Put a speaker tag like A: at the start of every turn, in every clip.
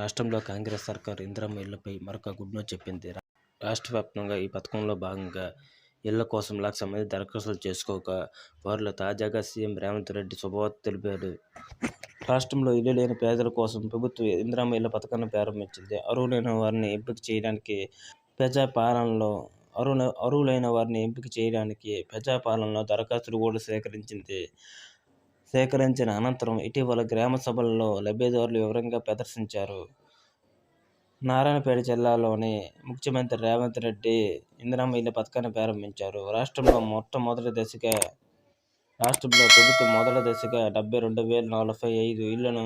A: రాష్ట్రంలో కాంగ్రెస్ సర్కారు ఇందిరమ్మ ఇళ్లపై మరొక గుడ్ న్యూస్ చెప్పింది. రాష్ట్ర వ్యాప్తంగా ఈ పథకంలో భాగంగా ఇళ్ల కోసం 1,00,000 మంది దరఖాస్తులు చేసుకోగా వారిలో తాజాగా సీఎం రేవంత్ రెడ్డి శుభవార్త తెలిపాడు. రాష్ట్రంలో ఇల్లు లేని పేదల కోసం ప్రభుత్వం ఇందిరమ్మ ఇళ్ల పథకాన్ని ప్రారంభించింది. అర్హులైన వారిని ఎంపిక చేయడానికి ప్రజాపాలనలో దరఖాస్తులు కూడా సేకరించిన అనంతరం ఇటీవల గ్రామ సభల్లో లబ్ధిదారులు వివరంగా ప్రదర్శించారు. నారాయణపేట జిల్లాలోని ముఖ్యమంత్రి రేవంత్ రెడ్డి ఇందిరమ్మ ఇళ్ల పథకాన్ని ప్రారంభించారు. రాష్ట్రంలో ప్రభుత్వం మొదటి దశగా 72,045 ఇళ్లను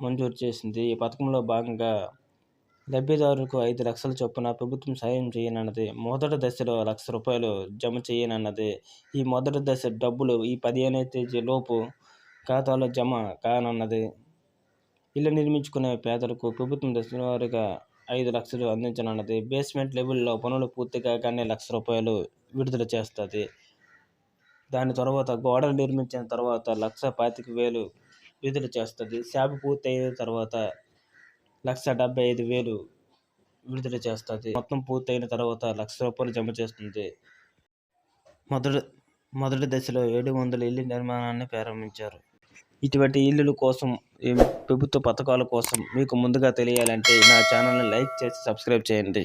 A: మంజూరు చేసింది. ఈ పథకంలో భాగంగా లబ్ధిదారులకు 5 లక్షల చొప్పున ప్రభుత్వం సాయం చేయనున్నది. మొదటి దశలో ₹1,00,000 జమ చేయనున్నది. ఈ మొదటి దశ డబ్బులు ఈ 15వ తేదీ లోపు ఖాతాలో జమ కానున్నది. ఇళ్లు నిర్మించుకునే పేదలకు ప్రభుత్వం దశలవారీగా 5 లక్షలు అందించనున్నది. బేస్మెంట్ లెవెల్లో పనులు పూర్తి కాగానే ₹1,00,000 విడుదల చేస్తుంది. దాని తర్వాత గోడలు నిర్మించిన తర్వాత 1,25,000 విడుదల చేస్తుంది. స్లాబ్ పూర్తి అయిన తర్వాత 1,75,000 విడుదల చేస్తుంది. మొత్తం పూర్తయిన తర్వాత ₹1,00,000 జమ చేస్తుంది. మొదటి దశలో 700 ఇళ్ల నిర్మాణాన్ని ప్రారంభించారు. ఇటువంటి ఇళ్ల కోసం, ప్రభుత్వ పథకాల కోసం మీకు ముందుగా తెలియాలంటే నా ఛానల్ని లైక్ చేసి సబ్స్క్రైబ్ చేయండి.